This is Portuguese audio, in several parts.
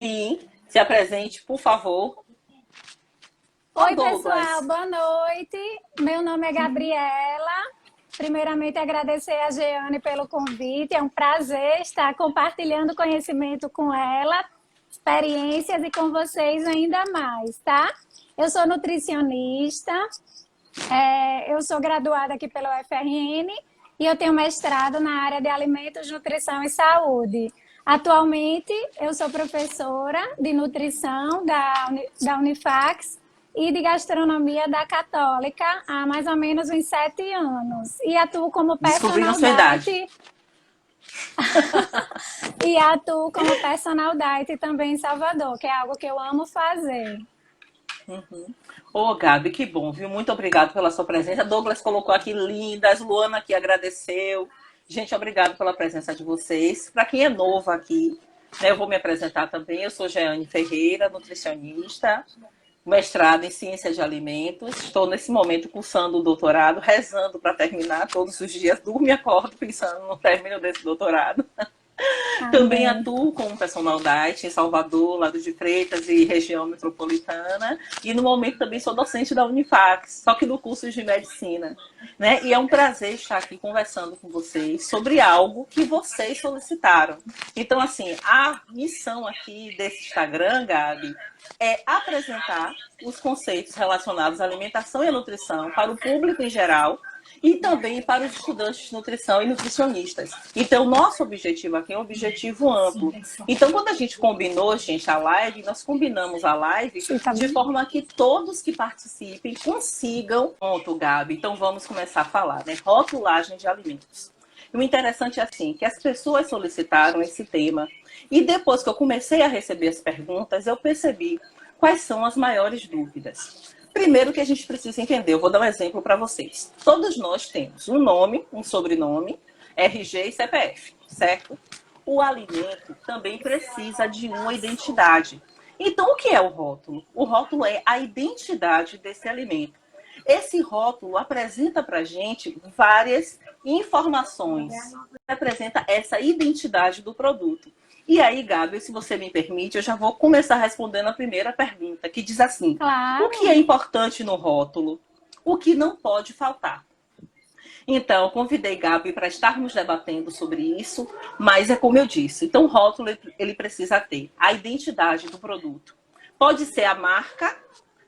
E se apresente, por favor. Oi, pessoal, boa noite. Meu nome é Gabriela. Primeiramente, agradecer a Jeane pelo convite. É um prazer estar compartilhando conhecimento com ela, experiências e com vocês ainda mais, tá? Eu sou nutricionista, eu sou graduada aqui pela UFRN e eu tenho mestrado na área de alimentos, nutrição e saúde. Atualmente, eu sou professora de nutrição da Unifax e de gastronomia da Católica há mais ou menos uns 7 anos. E atuo como Descobrindo a personal sua idade. diet. E atuo como personal diet também em Salvador, que é algo que eu amo fazer. Ô, Gabi, que bom, viu? Muito obrigado pela sua presença. Douglas colocou aqui lindas, Luana aqui agradeceu. Gente, obrigado pela presença de vocês. Para quem é novo aqui, né, eu vou me apresentar também. Eu sou Jeane Ferreira, nutricionista, mestrado em Ciência de Alimentos. Estou nesse momento cursando o doutorado, rezando para terminar todos os dias. Durmo e acordo pensando no término desse doutorado. Também Amém. atuo como personal diet em Salvador, Lado de Freitas e região metropolitana. E no momento também sou docente da Unifax, só que no curso de medicina. Né? E é um prazer estar aqui conversando com vocês sobre algo que vocês solicitaram. Então, assim, a missão aqui desse Instagram, Gabi, é apresentar os conceitos relacionados à alimentação e à nutrição para o público em geral, e também para os estudantes de nutrição e nutricionistas. Então, nosso objetivo aqui é um objetivo amplo. Então, quando a gente combinou, gente, a live, nós combinamos a live de forma que todos que participem consigam... Pronto, Gabi, então vamos começar a falar, né? Rotulagem de alimentos. E o interessante é assim, que as pessoas solicitaram esse tema, e depois que eu comecei a receber as perguntas, eu percebi quais são as maiores dúvidas. Primeiro que a gente precisa entender, eu vou dar um exemplo para vocês. Todos nós temos um nome, um sobrenome, RG e CPF, certo? O alimento também precisa de uma identidade. Então, o que é o rótulo? O rótulo é a identidade desse alimento. Esse rótulo apresenta para a gente várias informações, apresenta essa identidade do produto. E aí, Gabi, se você me permite, eu já vou começar respondendo a primeira pergunta, que diz assim: Claro. O que é importante no rótulo? O que não pode faltar? Então, eu convidei Gabi para estarmos debatendo sobre isso, mas é como eu disse, então o rótulo ele precisa ter a identidade do produto. Pode ser a marca,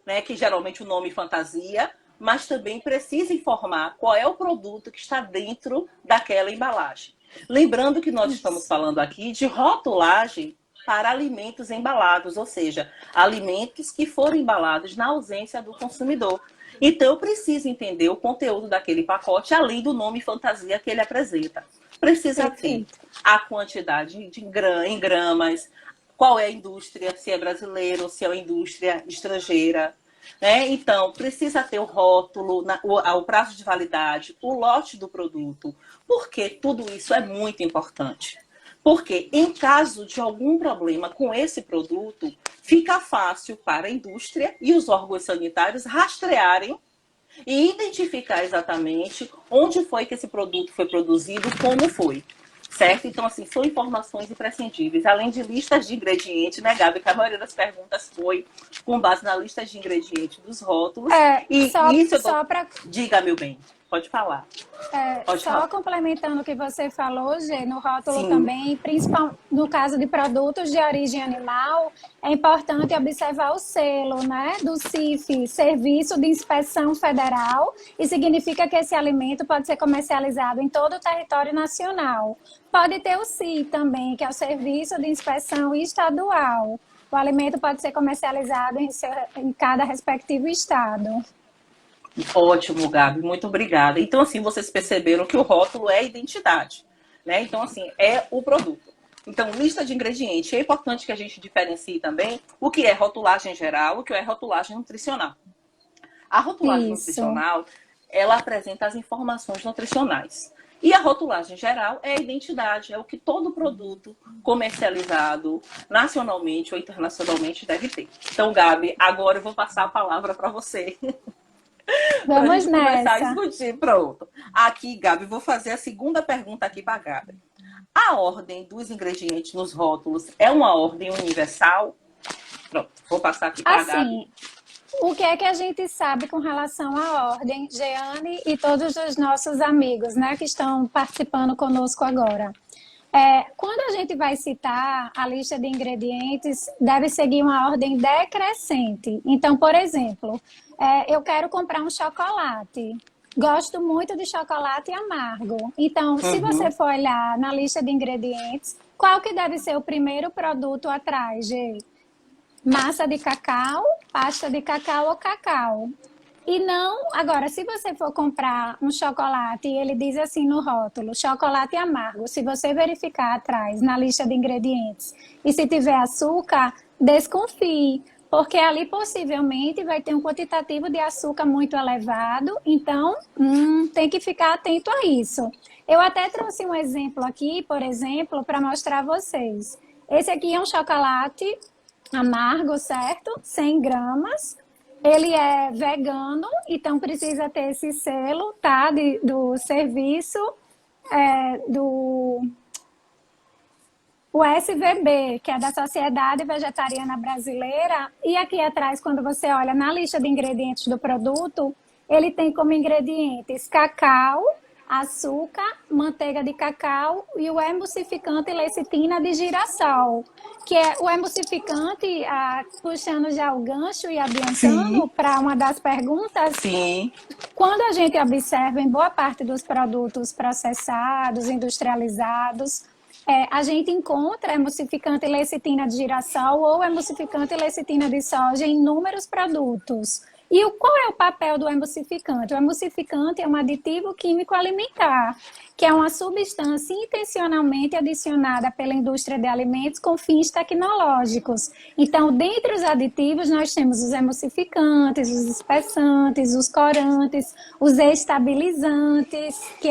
né, que geralmente o nome fantasia, mas também precisa informar qual é o produto que está dentro daquela embalagem. Lembrando que nós estamos falando aqui de rotulagem para alimentos embalados, ou seja, alimentos que foram embalados na ausência do consumidor. Então, eu preciso entender o conteúdo daquele pacote, além do nome fantasia que ele apresenta. Precisa ter a quantidade em gramas, qual é a indústria, se é brasileira ou se é uma indústria estrangeira. Né? Então, precisa ter o rótulo, o prazo de validade, o lote do produto, porque tudo isso é muito importante. Porque, em caso de algum problema com esse produto, fica fácil para a indústria e os órgãos sanitários rastrearem e identificar exatamente onde foi que esse produto foi produzido, como foi. Certo? Então, assim, são informações imprescindíveis. Além de listas de ingredientes, né, Gabi? Que a maioria das perguntas foi com base na lista de ingredientes dos rótulos. E isso eu tô... Diga, meu bem. Pode falar. Só complementando o que você falou, Gê, no rótulo também, principalmente no caso de produtos de origem animal, é importante observar o selo, né, do CIF, Serviço de Inspeção Federal, e significa que esse alimento pode ser comercializado em todo o território nacional. Pode ter o SI também, que é o Serviço de Inspeção Estadual. O alimento pode ser comercializado em cada respectivo estado. Ótimo, Gabi, muito obrigada. Então, assim, vocês perceberam que o rótulo é a identidade, né? Então, assim, é o produto. Então, lista de ingredientes. É importante que a gente diferencie também o que é rotulagem geral, o que é rotulagem nutricional. A rotulagem nutricional, ela apresenta as informações nutricionais. E a rotulagem geral é a identidade, é o que todo produto comercializado nacionalmente ou internacionalmente deve ter. Então, Gabi, agora eu vou passar a palavra para você. Vamos começar a nessa. discutir. Pronto. Aqui, Gabi, vou fazer a segunda pergunta aqui para a Gabi. A ordem dos ingredientes nos rótulos é uma ordem universal? Pronto, vou passar aqui para a Gabi. Assim, o que é que a gente sabe com relação à ordem, Jeane e todos os nossos amigos, né, que estão participando conosco agora? Quando a gente vai citar a lista de ingredientes, deve seguir uma ordem decrescente. Então, por exemplo, eu quero comprar um chocolate. Gosto muito de chocolate amargo. Então, se você for olhar na lista de ingredientes, qual que deve ser o primeiro produto atrás, Gê? Massa de cacau, pasta de cacau ou cacau. E não, agora, se você for comprar um chocolate e ele diz assim no rótulo, chocolate amargo, se você verificar atrás na lista de ingredientes e se tiver açúcar, desconfie, porque ali possivelmente vai ter um quantitativo de açúcar muito elevado, então tem que ficar atento a isso. Eu até trouxe um exemplo aqui, por exemplo, para mostrar a vocês. Esse aqui é um chocolate amargo, certo? 100 gramas. Ele é vegano, então precisa ter esse selo, tá? Do serviço do SVB, que é da Sociedade Vegetariana Brasileira. E aqui atrás, quando você olha na lista de ingredientes do produto, ele tem como ingredientes cacau, açúcar, manteiga de cacau e o emulsificante lecitina de girassol, que é o emulsificante, puxando já o gancho e adiantando para uma das perguntas. Sim. Quando a gente observa em boa parte dos produtos processados, industrializados, a gente encontra emulsificante lecitina de girassol ou emulsificante lecitina de soja em inúmeros produtos. E qual é o papel do emulsificante? O emulsificante é um aditivo químico alimentar, que é uma substância intencionalmente adicionada pela indústria de alimentos com fins tecnológicos. Então, dentre os aditivos, nós temos os emulsificantes, os espessantes, os corantes, os estabilizantes, que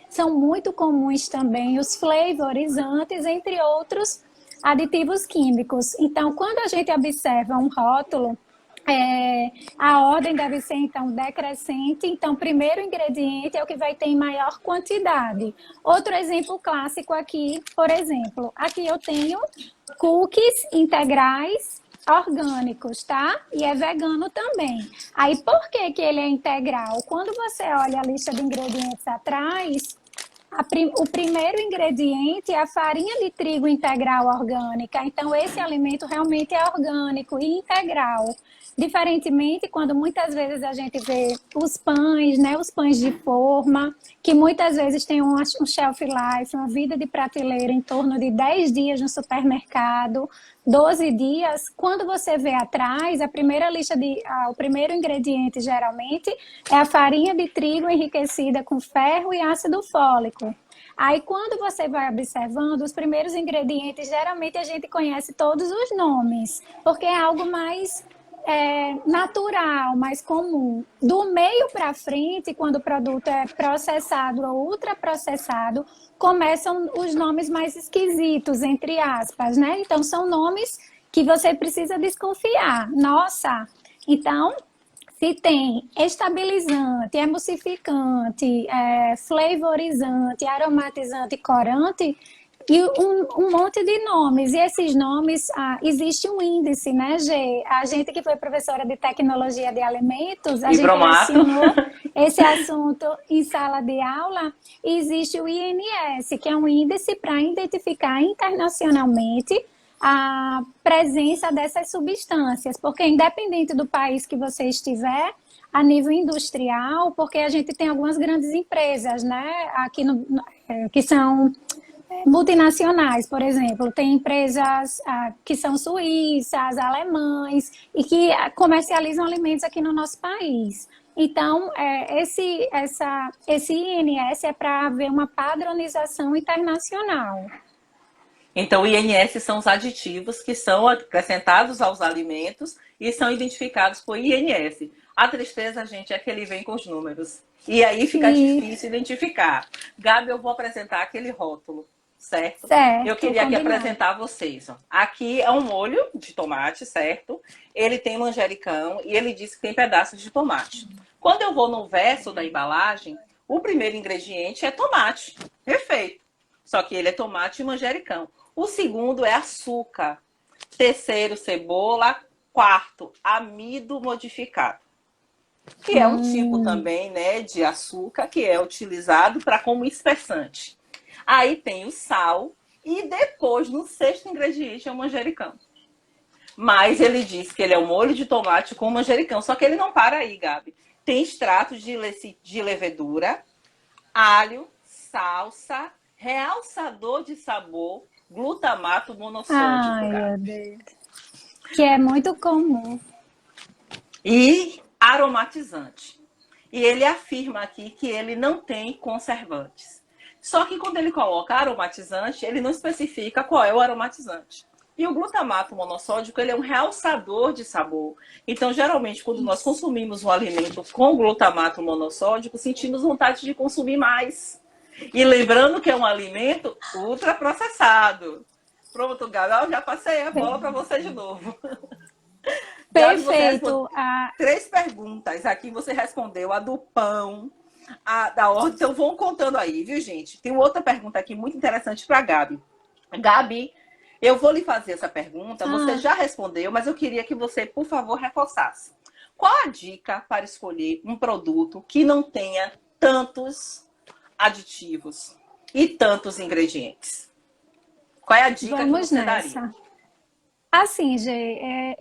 são muito comuns também, os flavorizantes, entre outros aditivos químicos. Então, quando a gente observa um rótulo, a ordem deve ser, então, decrescente. Então, primeiro ingrediente é o que vai ter em maior quantidade. Outro exemplo clássico aqui, por exemplo, aqui eu tenho cookies integrais orgânicos, tá? E é vegano também. Aí, por que que ele é integral? Quando você olha a lista de ingredientes atrás, o primeiro ingrediente é a farinha de trigo integral orgânica. Então, esse alimento realmente é orgânico e integral. Diferentemente, quando muitas vezes a gente vê os pães, né, os pães de forma, que muitas vezes tem um shelf life, uma vida de prateleira em torno de 10 dias no supermercado, 12 dias. Quando você vê atrás, o primeiro ingrediente geralmente é a farinha de trigo enriquecida com ferro e ácido fólico. Aí, quando você vai observando, os primeiros ingredientes, geralmente a gente conhece todos os nomes, porque é algo mais natural, mais comum. Do meio para frente, quando o produto é processado ou ultraprocessado, começam os nomes mais esquisitos, entre aspas, né? Então, são nomes que você precisa desconfiar. Nossa! Então, se tem estabilizante, emulsificante, flavorizante, aromatizante e corante, e um monte de nomes. E esses nomes, existe um índice, né, Gê? A gente que foi professora de tecnologia de alimentos, a gente ensinou esse assunto em sala de aula. E existe o INS, que é um índice para identificar internacionalmente a presença dessas substâncias, porque independente do país que você estiver, a nível industrial, porque a gente tem algumas grandes empresas, né, aqui que são multinacionais, por exemplo, tem empresas que são suíças, alemães e que comercializam alimentos aqui no nosso país. Então, esse INS é para haver uma padronização internacional. Então, o INS são os aditivos que são acrescentados aos alimentos e são identificados por INS. A tristeza, gente, é que ele vem com os números. E aí fica difícil identificar. Gabi, eu vou apresentar aquele rótulo. Certo? Eu queria aqui apresentar a vocês. Ó. Aqui é um molho de tomate, certo? Ele tem manjericão e ele diz que tem pedaços de tomate. Quando eu vou no verso da embalagem, o primeiro ingrediente é tomate. Perfeito. Só que ele é tomate e manjericão. O segundo é açúcar. Terceiro, cebola. Quarto, amido modificado. Que é um tipo também, né, de açúcar que é utilizado para como espessante. Aí tem o sal e depois, no sexto ingrediente, é o manjericão. Mas ele diz que ele é um molho de tomate com manjericão. Só que ele não para aí, Gabi. Tem extratos de levedura, alho, salsa, realçador de sabor, glutamato monossódico. Ai, meu Deus. Que é muito comum. E aromatizante. E ele afirma aqui que ele não tem conservantes. Só que quando ele coloca aromatizante, ele não especifica qual é o aromatizante. E o glutamato monossódico, ele é um realçador de sabor. Então, geralmente, quando nós consumimos um alimento com glutamato monossódico, sentimos vontade de consumir mais. E lembrando que é um alimento ultraprocessado. Pronto, Gabi, já passei a bola para você de novo. Perfeito. 3 perguntas. Aqui você respondeu a do pão, a da ordem. Então, vão contando aí, viu, gente? Tem outra pergunta aqui muito interessante para a Gabi. Gabi, eu vou lhe fazer essa pergunta. Você já respondeu, mas eu queria que você, por favor, reforçasse. Qual a dica para escolher um produto que não tenha tantos aditivos e tantos ingredientes? Qual é a dica que você daria? Assim, Gê,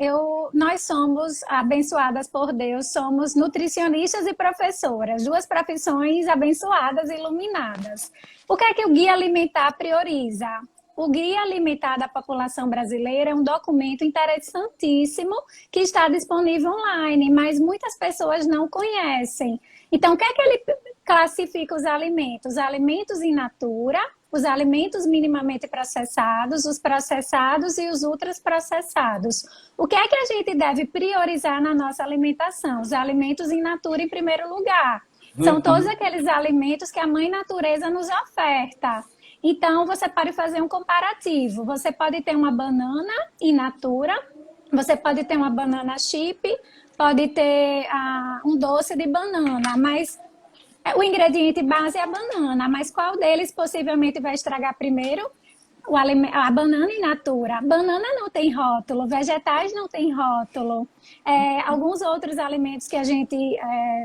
nós somos abençoadas por Deus, somos nutricionistas e professoras, 2 profissões abençoadas e iluminadas. O que é que o Guia Alimentar prioriza? O Guia Alimentar da População Brasileira é um documento interessantíssimo que está disponível online, mas muitas pessoas não conhecem. Então, o que é que ele classifica os alimentos? Alimentos in natura, os alimentos minimamente processados, os processados e os ultraprocessados. O que é que a gente deve priorizar na nossa alimentação? Os alimentos in natura em primeiro lugar. São todos aqueles alimentos que a mãe natureza nos oferta. Então, você pode fazer um comparativo. Você pode ter uma banana in natura, você pode ter uma banana chip, pode ter um doce de banana, mas o ingrediente base é a banana. Mas qual deles possivelmente vai estragar primeiro? A banana in natura. Banana não tem rótulo, vegetais não tem rótulo. Alguns outros alimentos que a gente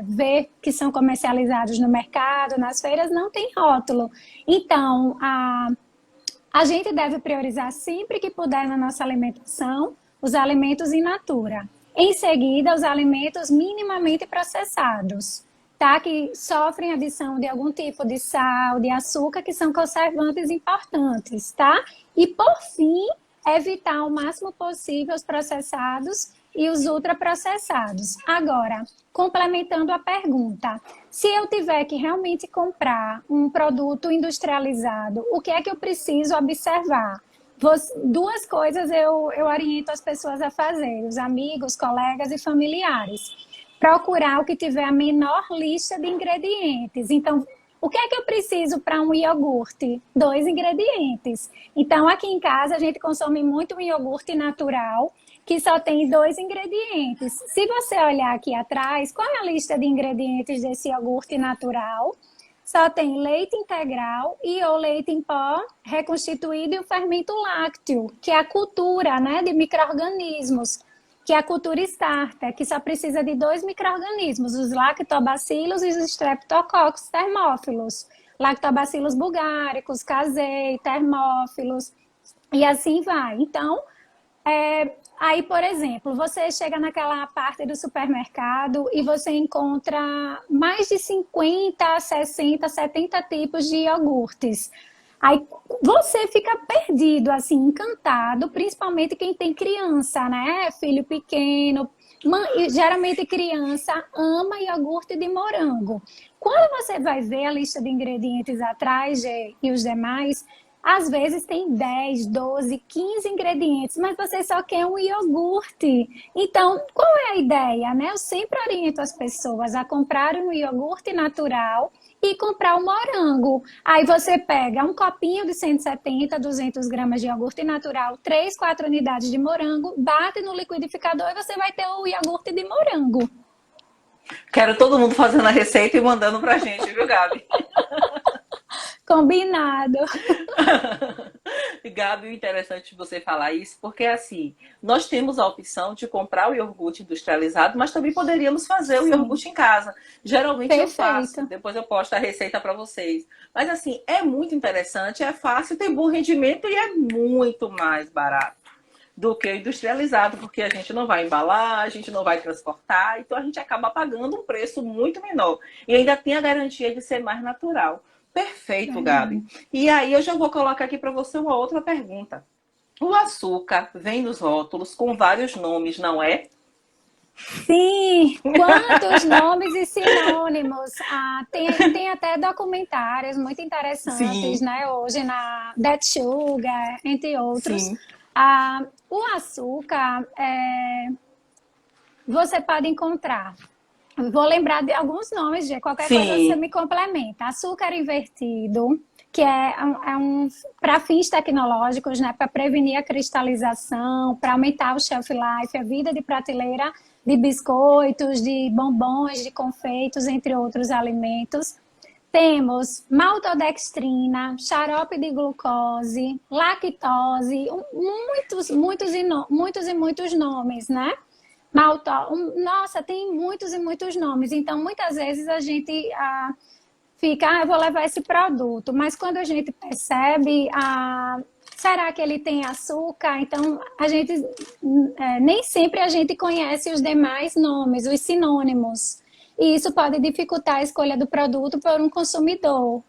vê que são comercializados no mercado, nas feiras, não tem rótulo. Então, a gente deve priorizar sempre que puder na nossa alimentação os alimentos in natura. Em seguida, os alimentos minimamente processados, tá? Que sofrem adição de algum tipo de sal, de açúcar, que são conservantes importantes, tá? E, por fim, evitar o máximo possível os processados e os ultraprocessados. Agora, complementando a pergunta, se eu tiver que realmente comprar um produto industrializado, o que é que eu preciso observar? 2 coisas eu oriento as pessoas a fazer, os amigos, colegas e familiares. Procurar o que tiver a menor lista de ingredientes. Então, o que é que eu preciso para um iogurte? 2 ingredientes. Então, aqui em casa, a gente consome muito um iogurte natural, que só tem 2 ingredientes. Se você olhar aqui atrás, qual é a lista de ingredientes desse iogurte natural? Só tem leite integral e ou leite em pó reconstituído e o fermento lácteo, que é a cultura, né, de micro-organismos, que é a cultura starter, que só precisa de 2 micro-organismos, os lactobacilos e os streptococcus termófilos, lactobacilos bulgáricos, casei, termófilos, e assim vai. Então, aí, por exemplo, você chega naquela parte do supermercado e você encontra mais de 50, 60, 70 tipos de iogurtes. Aí você fica perdido, assim, encantado, principalmente quem tem criança, né? Filho pequeno. Geralmente criança ama iogurte de morango. Quando você vai ver a lista de ingredientes atrás e os demais, às vezes tem 10, 12, 15 ingredientes, mas você só quer um iogurte. Então, qual é a ideia, né? Eu sempre oriento as pessoas a comprarem um iogurte natural e comprar um morango. Aí você pega um copinho de 170, 200 gramas de iogurte natural, 3, 4 unidades de morango, bate no liquidificador e você vai ter o iogurte de morango. Quero todo mundo fazendo a receita e mandando pra gente, viu, Gabi? Combinado. Gabi, o interessante você falar isso, porque assim, nós temos a opção de comprar o iogurte industrializado, mas também poderíamos fazer o iogurte em casa. Geralmente eu faço, depois eu posto a receita para vocês. Mas assim, é muito interessante, é fácil, tem bom rendimento e é muito mais barato do que o industrializado, porque a gente não vai embalar, a gente não vai transportar, então a gente acaba pagando um preço muito menor. E ainda tem a garantia de ser mais natural. Perfeito, Gabi. E aí eu já vou colocar aqui para você uma outra pergunta. O açúcar vem nos rótulos com vários nomes, não é? Sim, quantos nomes e sinônimos. Tem até documentários muito interessantes, né? Hoje na Dead Sugar, entre outros. O açúcar, você pode encontrar. Vou lembrar de alguns nomes, de qualquer coisa você me complementa. Açúcar invertido, que é para fins tecnológicos, né? Para prevenir a cristalização, para aumentar o shelf life, a vida de prateleira de biscoitos, de bombons, de confeitos, entre outros alimentos. Temos maltodextrina, xarope de glucose, lactose, muitos nomes, né? Nossa, tem muitos e muitos nomes. Então, muitas vezes a gente fica, eu vou levar esse produto. Mas quando a gente percebe, será que ele tem açúcar? Então, nem sempre a gente conhece os demais nomes, os sinônimos. E isso pode dificultar a escolha do produto por um consumidor.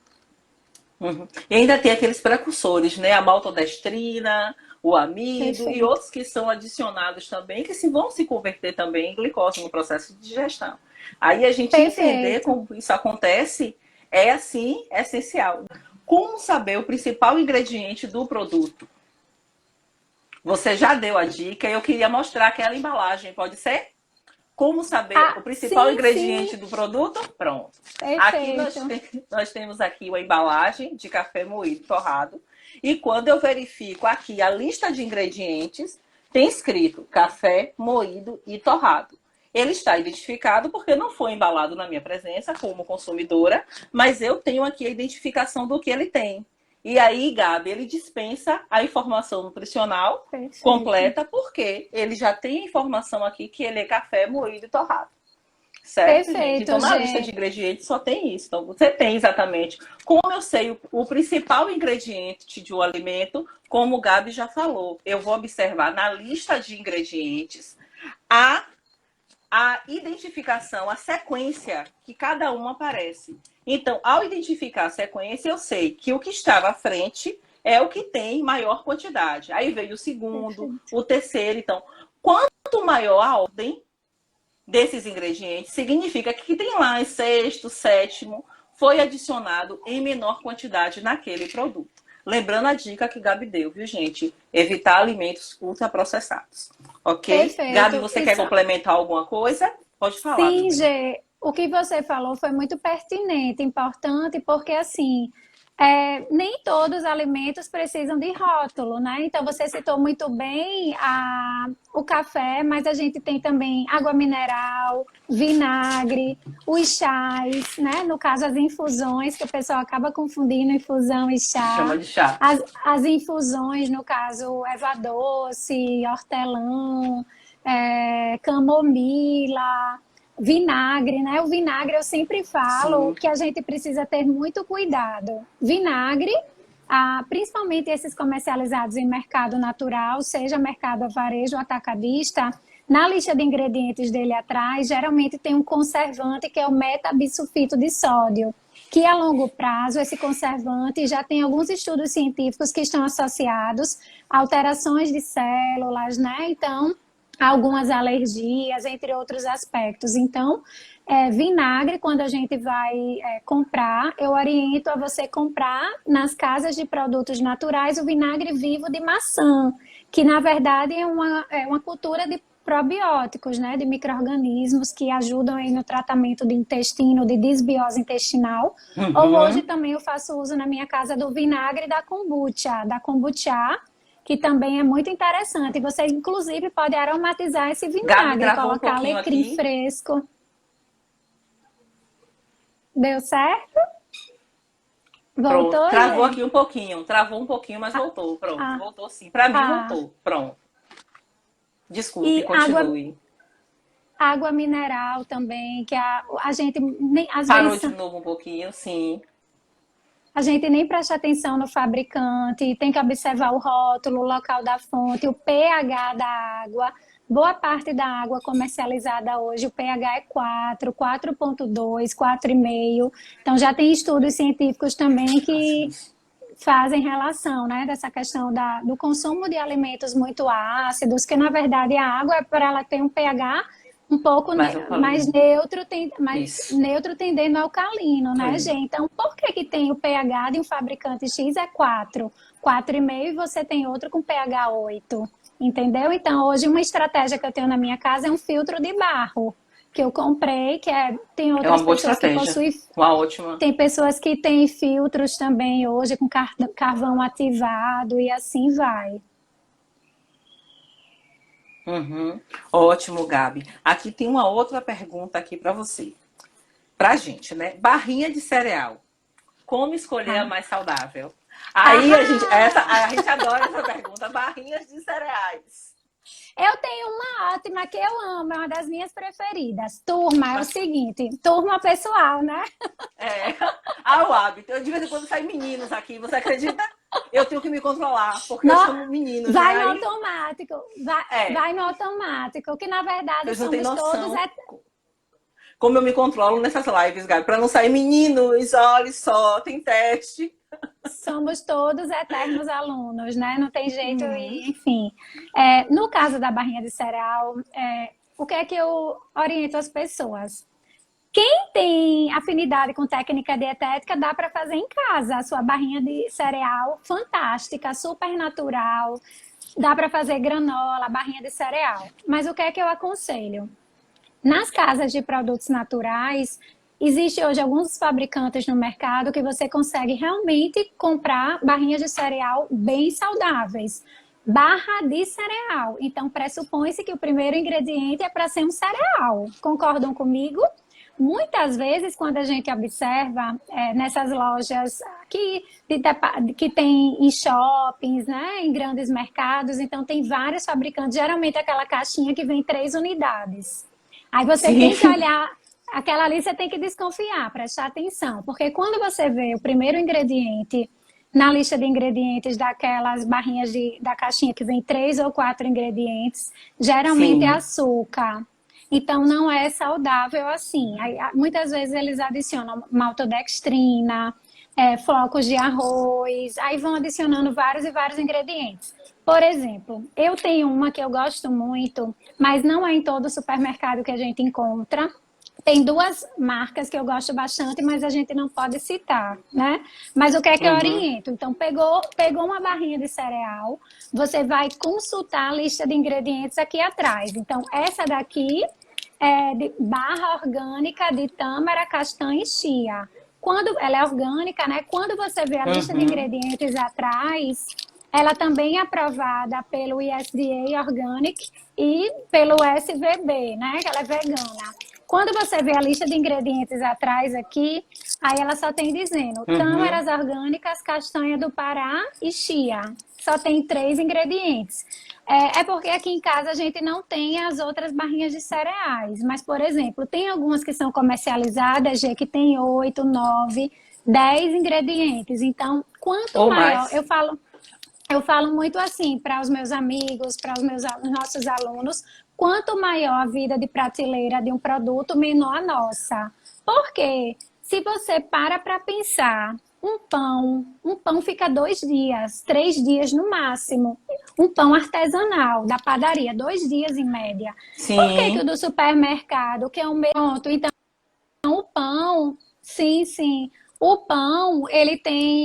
E ainda tem aqueles precursores, né? A maltodestrina, o amido e outros que são adicionados também, que vão se converter também em glicose no processo de digestão. Aí a gente entender como isso acontece é, assim, essencial. Como saber o principal ingrediente do produto? Você já deu a dica e eu queria mostrar aquela embalagem, pode ser? Como saber o principal ingrediente do produto? Pronto. Aqui nós temos aqui uma embalagem de café moído torrado. E quando eu verifico aqui a lista de ingredientes, tem escrito café moído e torrado. Ele está identificado porque não foi embalado na minha presença como consumidora, mas eu tenho aqui a identificação do que ele tem. E aí, Gabi, ele dispensa a informação nutricional completa, porque ele já tem a informação aqui que ele é café moído e torrado. Certo, gente? Então, na lista de ingredientes só tem isso. Então, você tem exatamente. Como eu sei o principal ingrediente de um alimento, como o Gabi já falou, eu vou observar na lista de ingredientes a identificação, a sequência que cada um aparece. Então, ao identificar a sequência, eu sei que o que estava à frente é o que tem maior quantidade. Aí veio o segundo, o terceiro. Então, quanto maior a ordem desses ingredientes, significa que tem lá em sexto, sétimo, foi adicionado em menor quantidade naquele produto. Lembrando a dica que Gabi deu, viu, gente? Evitar alimentos ultraprocessados. Ok? Perfeito. Gabi, você quer complementar alguma coisa? Pode falar. Sim, Gê. O que você falou foi muito pertinente, importante, porque assim, nem todos os alimentos precisam de rótulo, né? Então, você citou muito bem o café, mas a gente tem também água mineral, vinagre, os chás, né? No caso, as infusões, que o pessoal acaba confundindo infusão e chá. Chama de chá. As infusões, no caso, erva doce, hortelã, camomila, vinagre, né? O vinagre eu sempre falo que a gente precisa ter muito cuidado. Vinagre, principalmente esses comercializados em mercado natural, seja mercado a varejo ou atacadista, na lista de ingredientes dele atrás, geralmente tem um conservante que é o metabisulfito de sódio, que a longo prazo, esse conservante, já tem alguns estudos científicos que estão associados a alterações de células, né? Então, algumas alergias, entre outros aspectos. Então, vinagre, quando a gente vai comprar, eu oriento a você comprar nas casas de produtos naturais o vinagre vivo de maçã, que na verdade é uma cultura de probióticos, né, de micro-organismos que ajudam aí no tratamento do intestino, de desbiose intestinal. Ou hoje também eu faço uso na minha casa do vinagre da kombucha, que também é muito interessante. Você, inclusive, pode aromatizar esse vinagre, colocar alecrim fresco. Deu certo? Pronto. Voltou, Travou gente? aqui um pouquinho. Travou um pouquinho, mas voltou. Pronto. Ah, Voltou sim. Para mim, ah. voltou. Pronto. Desculpe, E água, continue. água mineral também, que a gente nem, às Parou vezes de novo um pouquinho, sim. a gente nem presta atenção no fabricante, tem que observar o rótulo, o local da fonte, o pH da água. Boa parte da água comercializada hoje, o pH é 4, 4,2, 4,5. Então já tem estudos científicos também que fazem relação, né, dessa questão do consumo de alimentos muito ácidos, que na verdade a água é para ela ter um pH um pouco Mas eu mais falei. neutro, mais Isso. neutro tendendo ao alcalino, né, Foi. gente? Então, por que tem o pH de um fabricante X é 4, 4,5 e você tem outro com pH 8, entendeu? Então, hoje uma estratégia que eu tenho na minha casa é um filtro de barro que eu comprei, tem É uma outras boa pessoas que estratégia. possuem. Uma ótima. Tem pessoas que têm filtros também hoje com carvão ativado e assim vai. Uhum. Ótimo, Gabi. Aqui tem uma outra pergunta aqui para você. Pra gente, né? Barrinha de cereal. Como escolher a Ah. mais saudável? Aí a gente adora essa pergunta. Barrinhas de cereais. Eu tenho uma ótima que eu amo, é uma das minhas preferidas. Turma, é o seguinte, turma pessoal, né? É. O hábito. Eu de vez em quando saem meninos aqui, você acredita? Eu tenho que me controlar, porque eu chamo meninos, vai né? no Aí, automático, vai no automático, que na verdade vocês não têm somos todos. noção como eu me controlo nessas lives, Gabi, para não sair meninos, olha só, tem teste. Somos todos eternos alunos, né? Não tem jeito, Uhum. enfim. No caso da barrinha de cereal, o que é que eu oriento as pessoas? Quem tem afinidade com técnica dietética, dá para fazer em casa a sua barrinha de cereal fantástica, super natural. Dá para fazer granola, barrinha de cereal. Mas o que é que eu aconselho? Nas casas de produtos naturais, existe hoje alguns fabricantes no mercado que você consegue realmente comprar barrinhas de cereal bem saudáveis. Barra de cereal. Então, pressupõe-se que o primeiro ingrediente é para ser um cereal. Concordam comigo? Muitas vezes, quando a gente observa nessas lojas que tem em shoppings, né, em grandes mercados, então tem vários fabricantes, geralmente aquela caixinha que vem 3 unidades. Aí você Sim. tem que olhar, aquela ali você tem que desconfiar, prestar atenção, porque quando você vê o primeiro ingrediente na lista de ingredientes daquelas barrinhas da caixinha que vem 3 ou 4 ingredientes, geralmente é Sim. açúcar. Então não é saudável assim. Aí, muitas vezes eles adicionam maltodextrina, flocos de arroz, aí vão adicionando vários e vários ingredientes. Por exemplo, eu tenho uma que eu gosto muito, mas não é em todo supermercado que a gente encontra. Tem 2 marcas que eu gosto bastante, mas a gente não pode citar, né? Mas o que é que eu Uhum. oriento? Então, pegou uma barrinha de cereal, você vai consultar a lista de ingredientes aqui atrás. Então, essa daqui é de barra orgânica de tâmara, castanha e chia. Quando ela é orgânica, né? Quando você vê a lista de Uhum. ingredientes atrás, ela também é aprovada pelo USDA Organic e pelo SVB, né? Que ela é vegana. Quando você vê a lista de ingredientes atrás aqui, aí ela só tem dizendo Uhum. tâmaras orgânicas, castanha do Pará e chia. Só tem 3 ingredientes. Porque aqui em casa a gente não tem as outras barrinhas de cereais. Mas, por exemplo, tem algumas que são comercializadas, G, que tem 8, 9, 10 ingredientes. Então, quanto Ou maior, mais. eu falo muito assim para os meus amigos, para os nossos alunos, quanto maior a vida de prateleira de um produto, menor a nossa. Porque se você para pensar, um pão fica 2 dias, 3 dias no máximo. Um pão artesanal da padaria, 2 dias em média. Por que o Sim. do supermercado, que é um pronto, então o pão, sim, sim. O pão,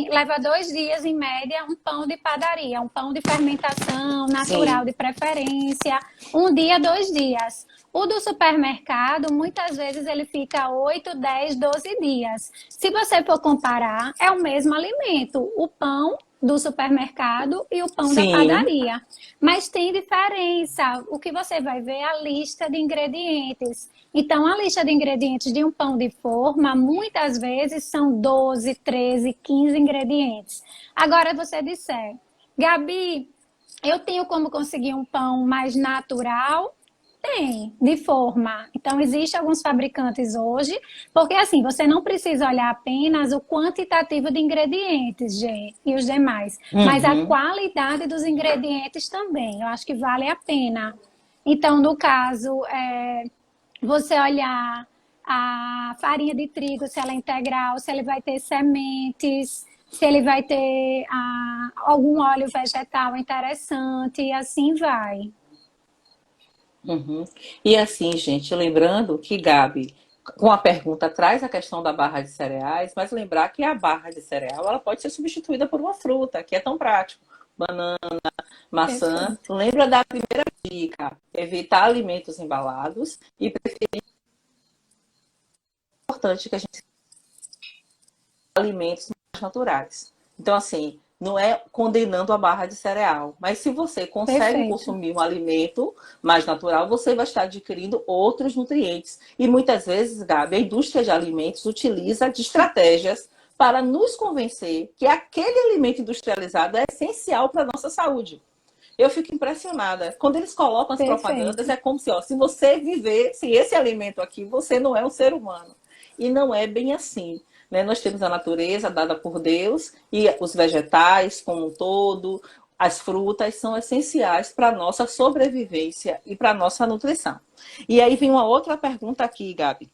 leva 2 dias em média, um pão de padaria, um pão de fermentação natural Sim. de preferência, 1 dia, 2 dias. O do supermercado, muitas vezes ele fica 8, 10, 12 dias. Se você for comparar, é o mesmo alimento. O pão do supermercado e o pão da Sim. padaria. Mas tem diferença. O que você vai ver é a lista de ingredientes. Então, a lista de ingredientes de um pão de forma, muitas vezes são 12, 13, 15 ingredientes. Agora, você disser, Gabi, eu tenho como conseguir um pão mais natural? Tem, de forma. Então, existem alguns fabricantes hoje, porque assim, você não precisa olhar apenas o quantitativo de ingredientes, Gê, e os demais, mas a qualidade dos ingredientes também. Eu acho que vale a pena. Então, no caso, você olhar a farinha de trigo, se ela é integral, se ele vai ter sementes, se ele vai ter algum óleo vegetal interessante, e assim vai. E assim, gente, lembrando que Gabi, com a pergunta, traz a questão da barra de cereais, mas lembrar que a barra de cereal ela pode ser substituída por uma fruta, que é tão prático. Banana, maçã. Perfeito. Lembra da primeira dica? Evitar alimentos embalados e preferir importante que a gente alimentos mais naturais. Então, assim, não é condenando a barra de cereal, mas se você consegue Perfeito. consumir um alimento mais natural, você vai estar adquirindo outros nutrientes. E muitas vezes, Gabi, a indústria de alimentos utiliza de estratégias para nos convencer que aquele alimento industrializado é essencial para a nossa saúde. Eu fico impressionada. Quando eles colocam as propagandas, é como se, ó, se você viver, se esse alimento aqui, você não é um ser humano. E não é bem assim. Né? Nós temos a natureza dada por Deus e os vegetais como um todo, as frutas são essenciais para a nossa sobrevivência e para a nossa nutrição. E aí vem uma outra pergunta aqui, Gabi.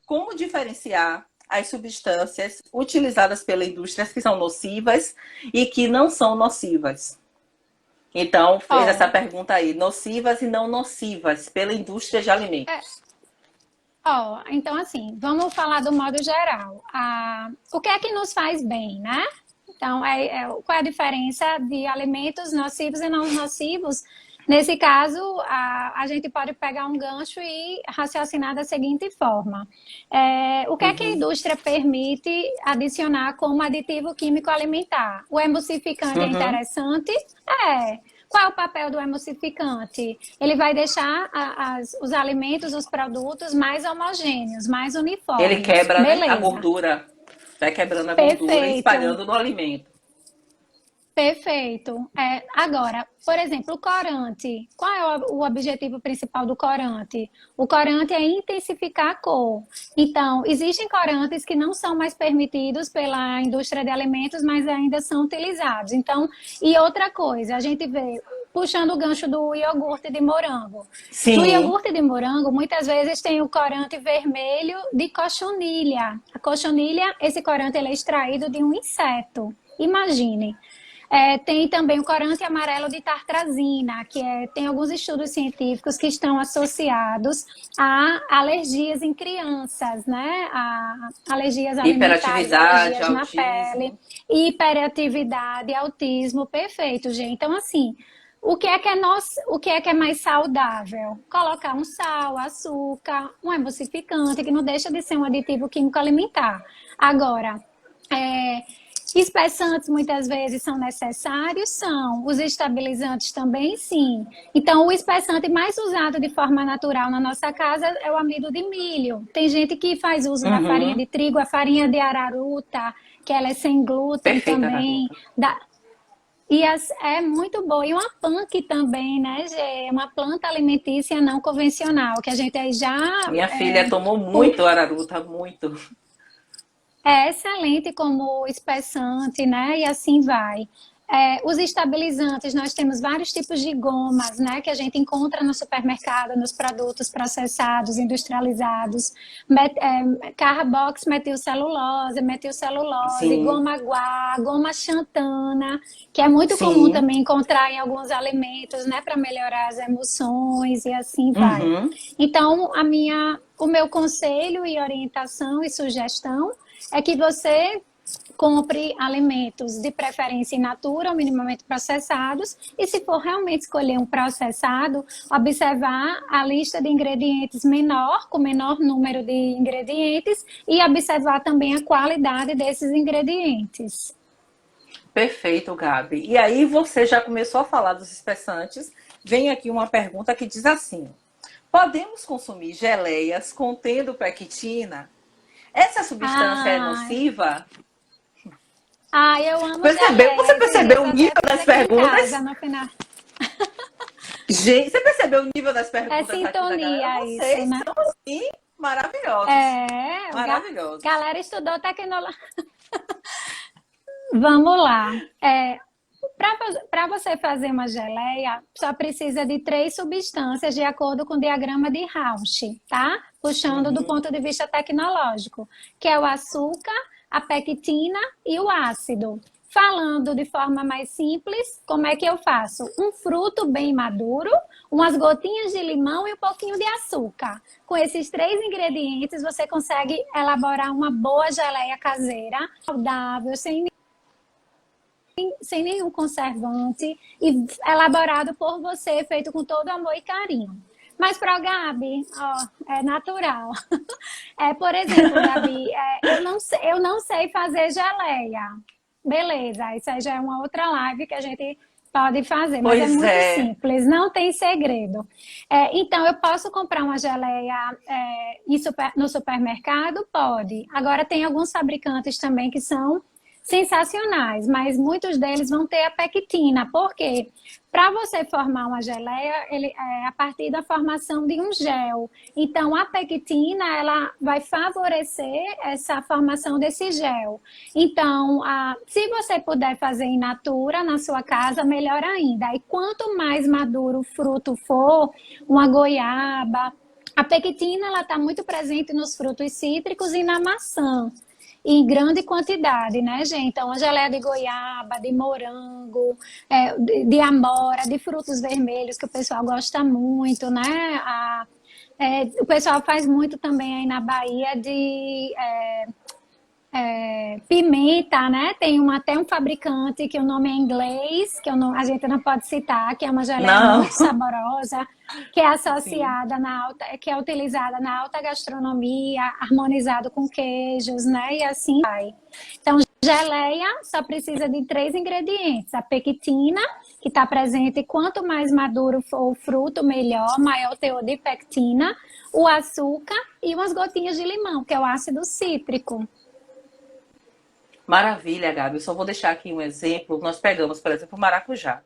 Como diferenciar as substâncias utilizadas pela indústria que são nocivas e que não são nocivas? Então, fez essa pergunta aí, nocivas e não nocivas pela indústria de alimentos. Então assim, vamos falar do modo geral. O que é que nos faz bem, né? Então, qual é a diferença de alimentos nocivos e não nocivos? Nesse caso, a gente pode pegar um gancho e raciocinar da seguinte forma. O que é que a indústria permite adicionar como aditivo químico alimentar? O emulsificante é interessante? Qual é o papel do emulsificante? Ele vai deixar os alimentos, os produtos mais homogêneos, mais uniformes. Ele quebra, né, a gordura. Vai quebrando a gordura e espalhando no alimento. Perfeito. Agora, por exemplo, o corante. Qual é o objetivo principal do corante? O corante é intensificar a cor. Então, existem corantes que não são mais permitidos pela indústria de alimentos, mas ainda são utilizados. Então, e outra coisa, a gente vê, puxando o gancho do iogurte de morango. Sim. No iogurte de morango, muitas vezes tem o corante vermelho de cochonilha. A cochonilha, esse corante ele é extraído de um inseto. Imagine. Tem também o corante amarelo de tartrazina, que tem alguns estudos científicos que estão associados a alergias em crianças, né? A alergias alimentares, alergias na pele, hiperatividade, autismo, perfeito, gente. Então, assim, o que é mais saudável? Colocar um sal, açúcar, um emulsificante, que não deixa de ser um aditivo químico alimentar. Agora, espessantes muitas vezes são necessários? São. Os estabilizantes também, sim. Então, o espessante mais usado de forma natural na nossa casa é o amido de milho. Tem gente que faz uso da farinha de trigo, a farinha de araruta, que ela é sem glúten também. E é muito boa. E uma punk também, né, Gê? É uma planta alimentícia não convencional, que a gente aí já... Minha filha tomou muito araruta, muito. É excelente como espessante, né? E assim vai. Os estabilizantes, nós temos vários tipos de gomas, né? Que a gente encontra no supermercado, nos produtos processados, industrializados. Carbox, metilcelulose, Sim. goma guá, goma xantana, que é muito comum também encontrar em alguns alimentos, né? Para melhorar as emoções e assim vai. Então, o meu conselho e orientação e sugestão é que você compre alimentos de preferência in natura ou minimamente processados e, se for realmente escolher um processado, observar a lista de ingredientes menor, com menor número de ingredientes, e observar também a qualidade desses ingredientes. Perfeito, Gabi. E aí você já começou a falar dos espessantes. Vem aqui uma pergunta que diz assim: podemos consumir geleias contendo pectina? Essa substância é Ai, nociva? eu amo Percebeu? geleia. Você Esses percebeu dias o eu até nível fiz das aqui em casa, perguntas? no final. Gente, você percebeu o nível das É perguntas aqui da galera? sintonia isso, Vocês né? são, assim, maravilhosos. É, Maravilhosos. galera estudou tecnologia. Vamos lá. Para você fazer uma geleia, só precisa de 3 substâncias de acordo com o diagrama de Rauch, tá? Puxando do Uhum. ponto de vista tecnológico, que é o açúcar, a pectina e o ácido. Falando de forma mais simples, como é que eu faço? Um fruto bem maduro, umas gotinhas de limão e um pouquinho de açúcar. Com esses 3 ingredientes, você consegue elaborar uma boa geleia caseira, saudável, sem nenhum conservante e elaborado por você, feito com todo amor e carinho. Mas para o Gabi, ó, é natural. Por exemplo, Gabi, eu não sei fazer geleia. Beleza, isso aí já é uma outra live que a gente pode fazer, mas é Pois muito é. simples, não tem segredo. Então, eu posso comprar uma geleia no supermercado? Pode. Agora, tem alguns fabricantes também que são sensacionais, mas muitos deles vão ter a pectina. Por quê? Para você formar uma geleia, ele é a partir da formação de um gel. Então, a pectina, ela vai favorecer essa formação desse gel. Então, se você puder fazer in natura na sua casa, melhor ainda. E quanto mais maduro o fruto for, uma goiaba, a pectina, ela está muito presente nos frutos cítricos e na maçã em grande quantidade, né, gente? Então, a geleia de goiaba, de morango, de amora, de frutos vermelhos, que o pessoal gosta muito, né? O pessoal faz muito também aí na Bahia de pimenta, né? Tem até um fabricante que o nome é inglês, que a gente não pode citar, que é uma geleia Não. muito saborosa, que é Sim. associada que é utilizada na alta gastronomia, harmonizado com queijos, né? E assim vai. Então, geleia só precisa de 3 ingredientes: a pectina, que está presente, quanto mais maduro for o fruto, melhor, maior o teor de pectina, o açúcar e umas gotinhas de limão, que é o ácido cítrico. Maravilha, Gabi. Eu só vou deixar aqui um exemplo. Nós pegamos, por exemplo, o maracujá.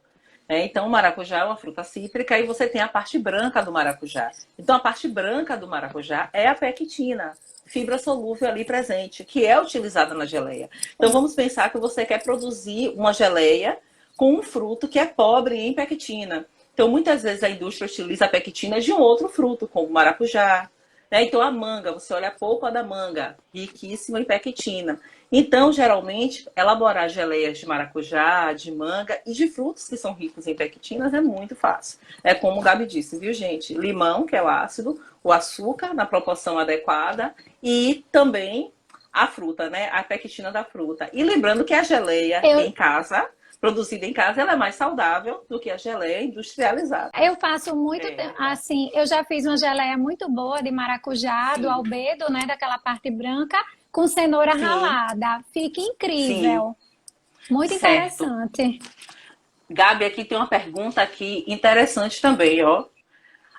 Então, o maracujá é uma fruta cítrica e você tem a parte branca do maracujá. Então, a parte branca do maracujá é a pectina, fibra solúvel ali presente, que é utilizada na geleia. Então, vamos pensar que você quer produzir uma geleia com um fruto que é pobre em pectina. Então, muitas vezes a indústria utiliza a pectina de um outro fruto, como o maracujá. Então, a manga, você olha a polpa da manga, riquíssima em pectina. Então, geralmente, elaborar geleias de maracujá, de manga e de frutos que são ricos em pectinas é muito fácil. É como o Gabi disse, viu, gente? Limão, que é o ácido, o açúcar na proporção adequada e também a fruta, né? A pectina da fruta. E lembrando que a geleia Eu, em casa, produzida em casa, ela é mais saudável do que a geleia industrializada. Eu faço muito, É, assim, eu já fiz uma geleia muito boa de maracujá, do sim, albedo, né, daquela parte branca, com cenoura sim, ralada. Fica sim, incrível. Muito certo. interessante. Gabi, aqui tem uma pergunta aqui interessante também, ó.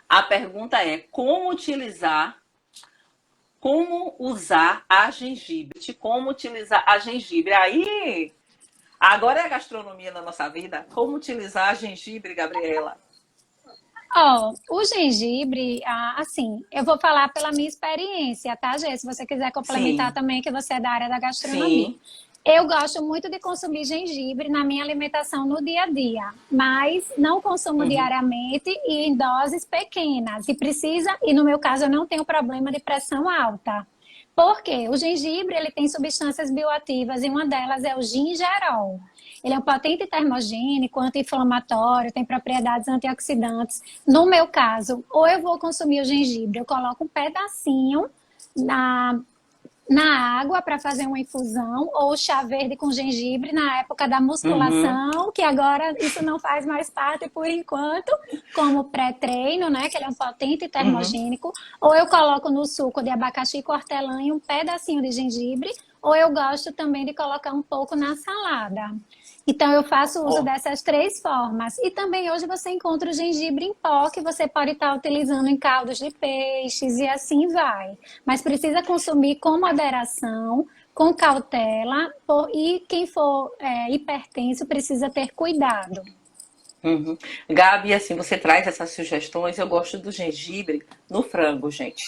A pergunta é como usar a gengibre? Como utilizar a gengibre? Aí, agora é a gastronomia na nossa vida. Como utilizar a gengibre, Gabriela? Ó, o gengibre, assim, eu vou falar pela minha experiência, tá, Gê? Se você quiser complementar Sim, também, que você é da área da gastronomia. sim. Eu gosto muito de consumir gengibre na minha alimentação no dia a dia, mas não consumo Uhum. diariamente e em doses pequenas. E no meu caso, eu não tenho problema de pressão alta. Por quê? O gengibre, ele tem substâncias bioativas e uma delas é o gingerol. Ele é um potente termogênico, anti-inflamatório, tem propriedades antioxidantes. No meu caso, ou eu vou consumir o gengibre, eu coloco um pedacinho na na água para fazer uma infusão, ou chá verde com gengibre na época da Uhum. musculação, que agora isso não faz mais parte por enquanto, como pré-treino, né? Que ele é um potente Uhum. termogênico, ou eu coloco no suco de abacaxi e hortelã e um pedacinho de gengibre, ou eu gosto também de colocar um pouco na salada. Então, eu faço uso dessas 3 formas. E também hoje você encontra o gengibre em pó, que você pode estar utilizando em caldos de peixes e assim vai. Mas precisa consumir com moderação, com cautela, e quem for hipertenso precisa ter cuidado. Uhum. Gabi, assim, você traz essas sugestões. Eu gosto do gengibre no frango, gente.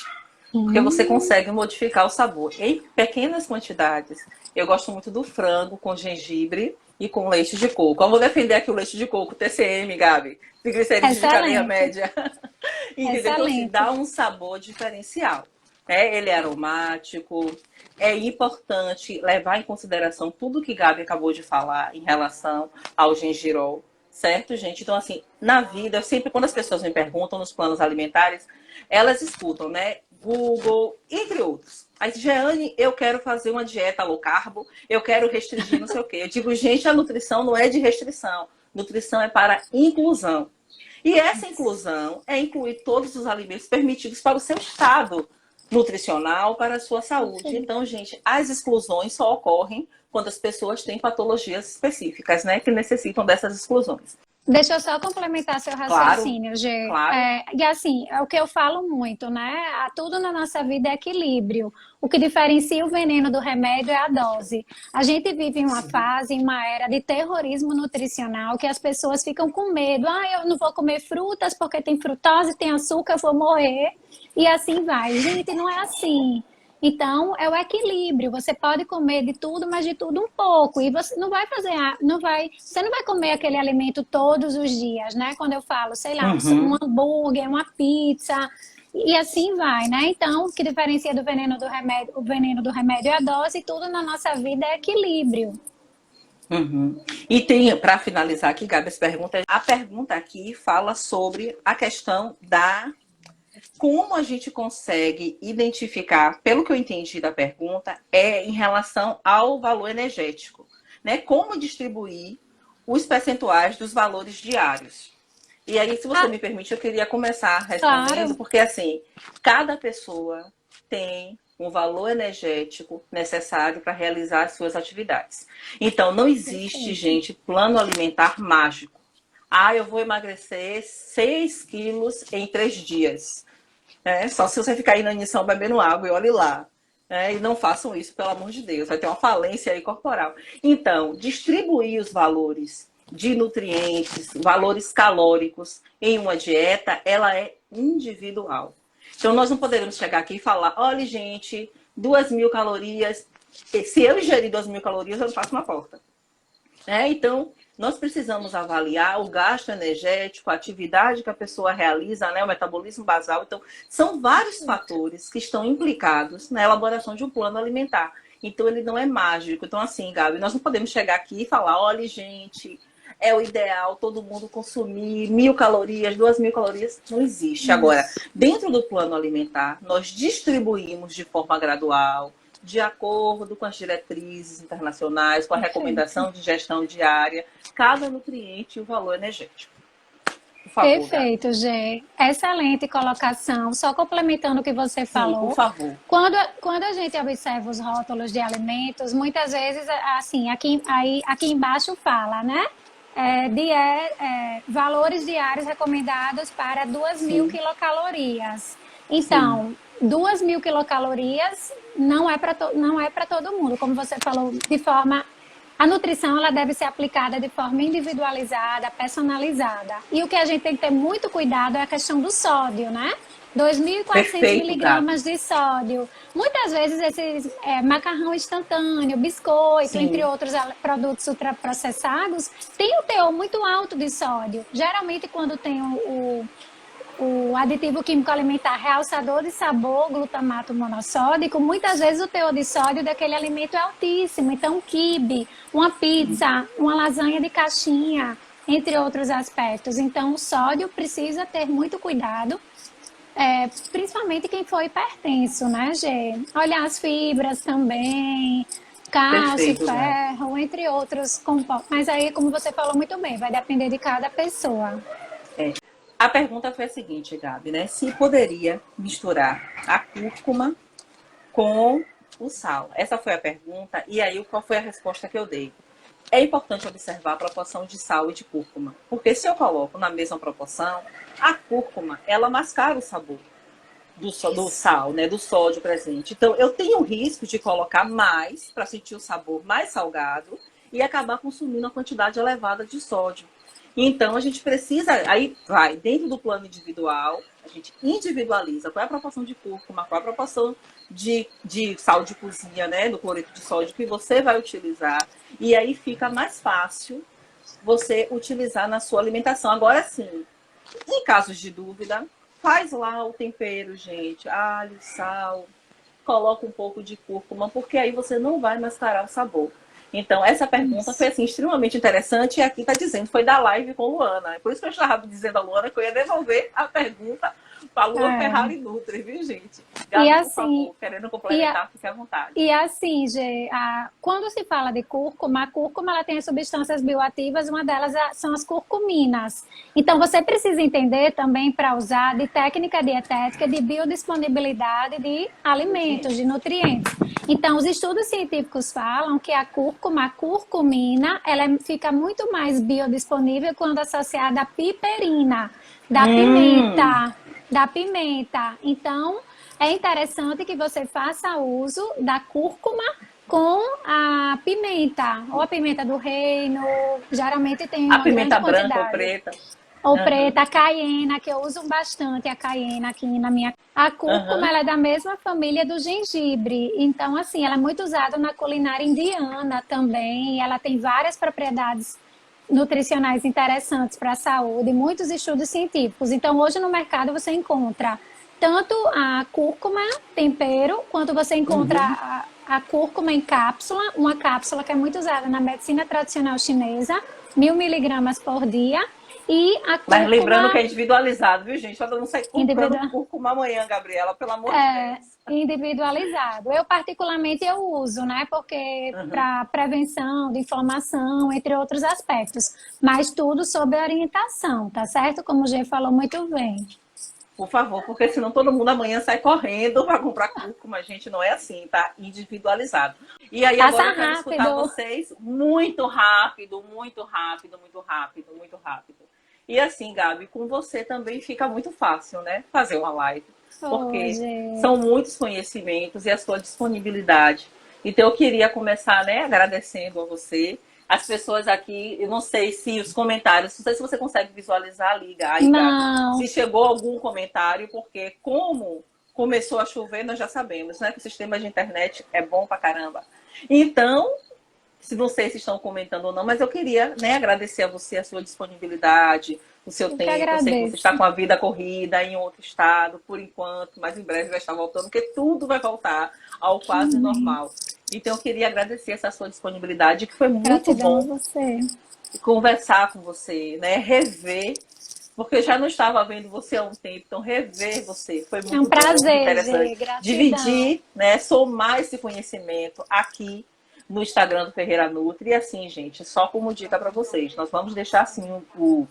Porque você consegue modificar o sabor em pequenas quantidades. Eu gosto muito do frango com gengibre e com leite de coco. Eu vou defender aqui o leite de coco, TCM, Gabi. Triglicerídeos de cadeia média. Entendeu? Então, assim, dá um sabor diferencial. Né? Ele é aromático. É importante levar em consideração tudo que Gabi acabou de falar em relação ao gengirol. Certo, gente? Então, assim, na vida, sempre quando as pessoas me perguntam nos planos alimentares, elas escutam, né? Google, entre outros. Aí, Jeane, eu quero fazer uma dieta low carbo, eu quero restringir não sei o quê. Eu digo, gente, a nutrição não é de restrição. Nutrição é para inclusão. E essa inclusão é incluir todos os alimentos permitidos para o seu estado nutricional, para a sua saúde. Então, gente, as exclusões só ocorrem quando as pessoas têm patologias específicas, né, que necessitam dessas exclusões. Deixa eu só complementar seu raciocínio, claro, Gê. Claro. E assim, é o que eu falo muito, né? Tudo na nossa vida é equilíbrio. O que diferencia o veneno do remédio é a dose. A gente vive em uma fase, em uma era de terrorismo nutricional, que as pessoas ficam com medo. Eu não vou comer frutas porque tem frutose, tem açúcar, eu vou morrer. E assim vai. Gente, não é assim. Então, é o equilíbrio. Você pode comer de tudo, mas de tudo um pouco. E você não vai você não vai comer aquele alimento todos os dias, né? Quando eu falo, sei lá, um hambúrguer, uma pizza, e assim vai, né? Então, o que diferencia do veneno do remédio, o veneno do remédio é a dose, e tudo na nossa vida é equilíbrio. E tem, para finalizar aqui, Gabi, a pergunta aqui fala sobre a questão da como a gente consegue identificar, pelo que eu entendi da pergunta, é em relação ao valor energético, né? Como distribuir os percentuais dos valores diários. E aí, se você me permite, eu queria começar respondendo, claro. Porque assim, cada pessoa tem um valor energético necessário para realizar as suas atividades. Então, não existe, gente, plano alimentar mágico. Eu vou emagrecer 6 quilos em 3 dias. Só se você ficar inanição bebendo água e olhe lá. E não façam isso, pelo amor de Deus. Vai ter uma falência aí corporal. Então, distribuir os valores de nutrientes, valores calóricos em uma dieta, ela é individual. Então, nós não poderemos chegar aqui e falar, olha, gente, 2.000 calorias. Se eu ingerir 2.000 calorias, eu não faço uma porta. Então, nós precisamos avaliar o gasto energético, a atividade que a pessoa realiza, né, o metabolismo basal. Então, são vários fatores que estão implicados na elaboração de um plano alimentar. Então, ele não é mágico. Então, assim, Gabi, nós não podemos chegar aqui e falar, olha, gente, é o ideal todo mundo consumir 1.000 calorias, 2.000 calorias. Não existe. Agora, dentro do plano alimentar, nós distribuímos de forma gradual, de acordo com as diretrizes internacionais, com a recomendação de gestão diária, cada nutriente e o valor energético. Por favor, perfeito, Gê. Excelente colocação. Só complementando o que você falou. Sim, por favor. Quando a gente observa os rótulos de alimentos, muitas vezes, assim, aqui embaixo fala, né? Valores diários recomendados para 2.000 quilocalorias. Então, 2.000 quilocalorias não é para todo mundo. Como você falou, a nutrição ela deve ser aplicada de forma individualizada, personalizada. E o que a gente tem que ter muito cuidado é a questão do sódio, né? 2.400 miligramas de sódio. Muitas vezes esse macarrão instantâneo, biscoito, entre outros produtos ultraprocessados, tem um teor muito alto de sódio. Geralmente quando tem o aditivo químico alimentar realçador de sabor, glutamato monossódico, muitas vezes o teor de sódio daquele alimento é altíssimo. Então, quibe, uma pizza, uma lasanha de caixinha, entre outros aspectos. Então, o sódio precisa ter muito cuidado, principalmente quem for hipertenso, né, Gê? Olhar as fibras também, cálcio, ferro, entre outros compostos. Mas aí, como você falou muito bem, vai depender de cada pessoa. A pergunta foi a seguinte, Gabi, né? Se poderia misturar a cúrcuma com o sal. Essa foi a pergunta. E aí, qual foi a resposta que eu dei? é importante observar a proporção de sal e de cúrcuma. Porque se eu coloco na mesma proporção, a cúrcuma, ela mascara o sabor do sal, né, do sódio presente. Então, eu tenho o risco de colocar mais para sentir o sabor mais salgado e acabar consumindo uma quantidade elevada de sódio. Então, a gente precisa, aí vai, dentro do plano individual, a gente individualiza qual é a proporção de cúrcuma, qual é a proporção de sal de cozinha, né, do cloreto de sódio que você vai utilizar. E aí fica mais fácil você utilizar na sua alimentação. Agora sim, em casos de dúvida, faz lá o tempero, gente. Alho, sal, coloca um pouco de cúrcuma, porque aí você não vai mascarar o sabor. Então, essa pergunta foi assim, extremamente interessante. E aqui está dizendo, foi da live com Luana. Por isso que eu estava dizendo a Luana que eu ia devolver a pergunta para a Lua Ferrari Nutri, viu, gente? Gabi, e assim, por favor, querendo complementar, fique à vontade. E assim, Gê, quando se fala de cúrcuma, a cúrcuma ela tem substâncias bioativas, uma delas são as curcuminas. Então, você precisa entender também para usar de técnica dietética de biodisponibilidade de alimentos, de nutrientes. Então, os estudos científicos falam que a cúrcuma, a curcumina, ela fica muito mais biodisponível quando associada à piperina, da pimenta. Então, é interessante que você faça uso da cúrcuma com a pimenta, ou a pimenta do reino, geralmente tem uma pimenta grande branca quantidade. ou preta. Ou preta, a caiena, que eu uso bastante a caiena aqui na minha... A cúrcuma, ela é da mesma família do gengibre. Então, assim, ela é muito usada na culinária indiana também. Ela tem várias propriedades nutricionais interessantes para a saúde, muitos estudos científicos. Então, hoje no mercado você encontra tanto a cúrcuma tempero, quanto você encontra a cúrcuma em cápsula, uma cápsula que é muito usada na medicina tradicional chinesa, 1000 miligramas por dia. E a cúrcuma... Mas lembrando que é individualizado, viu, gente? Todo mundo sai comprando cúrcuma amanhã, Gabriela, pelo amor de Deus. Individualizado. Eu, particularmente, eu uso, né? Porque para prevenção de inflamação, entre outros aspectos. Mas tudo sob orientação, tá certo? Como o Gê falou muito bem. Por favor, porque senão todo mundo amanhã sai correndo para comprar cúrcuma. Gente, não é assim, tá? Individualizado. E aí agora eu quero escutar vocês muito rápido, muito rápido, muito rápido, muito rápido. E assim, Gabi, com você também fica muito fácil, né? Fazer uma live. Porque são muitos conhecimentos e a sua disponibilidade. Então eu queria começar, né, agradecendo a você. As pessoas aqui, eu não sei se os comentários, não sei se você consegue visualizar ali, Gabi. Se chegou algum comentário, porque como começou a chover, nós já sabemos, né? Que o sistema de internet é bom pra caramba. Então, não sei se estão comentando ou não, mas eu queria, né, agradecer a você a sua disponibilidade, o seu tempo. Eu sei que você está com a vida corrida em outro estado, por enquanto, mas em breve vai estar voltando, porque tudo vai voltar ao quase normal. Então, eu queria agradecer essa sua disponibilidade, que foi muito bom conversar com você, né, rever, porque eu já não estava vendo você há um tempo, então rever você foi muito um prazer, interessante. Dividir, né, somar esse conhecimento aqui no Instagram do Ferreira Nutri. E assim, gente, só como dica para vocês, nós vamos deixar assim o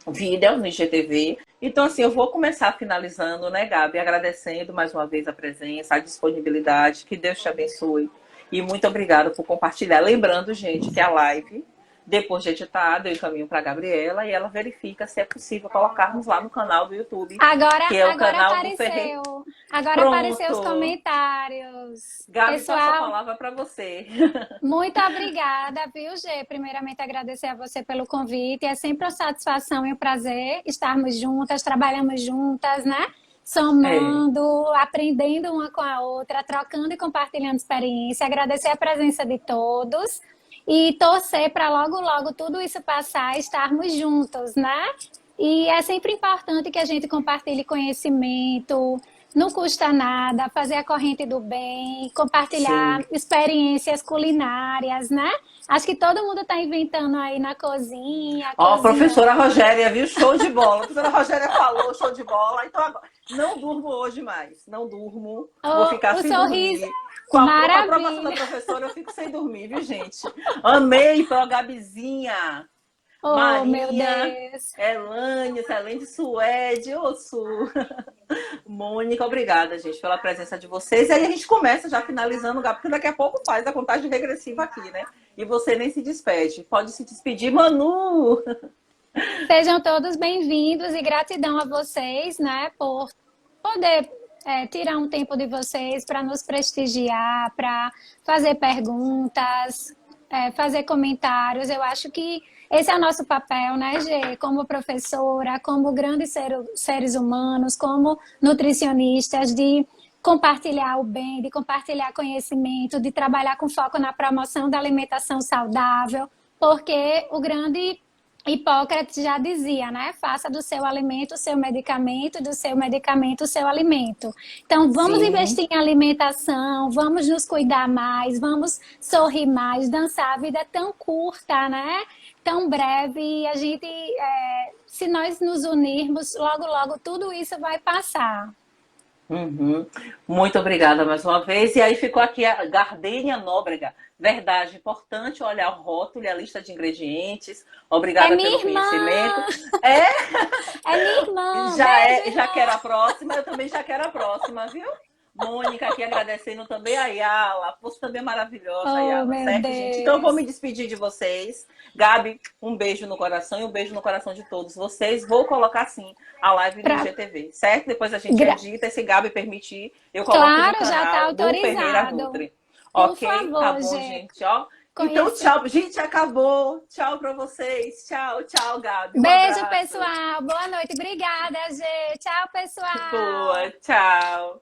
vídeo no IGTV. Então, assim, eu vou começar finalizando, né, Gabi, agradecendo mais uma vez a presença, a disponibilidade, que Deus te abençoe. E muito obrigada por compartilhar. Lembrando, gente, que a live, depois de editada, eu encaminho para a Gabriela e ela verifica se é possível colocarmos lá no canal do YouTube. Agora, que é o canal apareceu. Do Ferreira. Agora apareceu os comentários. Gabi, pessoal, passo a palavra para você. Muito obrigada, viu, Gê? Primeiramente, agradecer a você pelo convite. É sempre uma satisfação e um prazer estarmos juntas, trabalhamos juntas, né? Somando, aprendendo uma com a outra, trocando e compartilhando experiência. Agradecer a presença de todos e torcer para logo, logo tudo isso passar e estarmos juntos, né? E é sempre importante que a gente compartilhe conhecimento, não custa nada, fazer a corrente do bem, compartilhar experiências culinárias, né? Acho que todo mundo está inventando aí na cozinha. Ó, professora Rogéria, viu? Show de bola. A professora Rogéria falou, show de bola. Então agora, não durmo hoje mais. Não durmo. Vou ficar sem dormir. Com a aprovação da professora, eu fico sem dormir, viu, gente? Amei, foi a Gabizinha. Marinha, meu Deus. Elane, Selene Suede, Su. Mônica, obrigada, gente, pela presença de vocês. E aí a gente começa já finalizando, Gabi, porque daqui a pouco faz a contagem regressiva aqui, né? E você nem se despede. Pode se despedir, Manu! Sejam todos bem-vindos e gratidão a vocês, né, por poder tirar um tempo de vocês para nos prestigiar, para fazer perguntas, fazer comentários. Eu acho que esse é o nosso papel, né, Gê? Como professora, como grandes seres humanos, como nutricionistas, de compartilhar o bem, de compartilhar conhecimento, de trabalhar com foco na promoção da alimentação saudável, porque o grande Hipócrates já dizia, né? Faça do seu alimento o seu medicamento, do seu medicamento o seu alimento. Então, vamos investir em alimentação, vamos nos cuidar mais, vamos sorrir mais, dançar. A vida é tão curta, né? Tão breve, e a gente, se nós nos unirmos, logo, logo, tudo isso vai passar. Uhum. Muito obrigada mais uma vez. E aí ficou aqui a Gardênia Nóbrega. Verdade, importante olhar o rótulo e a lista de ingredientes. Obrigada pelo conhecimento. É minha irmã. Já quero a próxima, eu também já quero a próxima, viu? Mônica aqui agradecendo também a Yala. Você também é maravilhosa, Yala, certo, gente? Então eu vou me despedir de vocês. Gabi, um beijo no coração e um beijo no coração de todos vocês. Vou colocar sim a live no IGTV, certo? Depois a gente edita, se Gabi permitir, eu coloco no canal já tá autorizado. do Ferreira Nutri. Por ok, favor, tá bom, gente, ó. Então, tchau. Gente, acabou. Tchau pra vocês. Tchau, tchau, Gabi. Beijo, pessoal. Boa noite. Obrigada, Gê. Tchau, pessoal. Boa, tchau.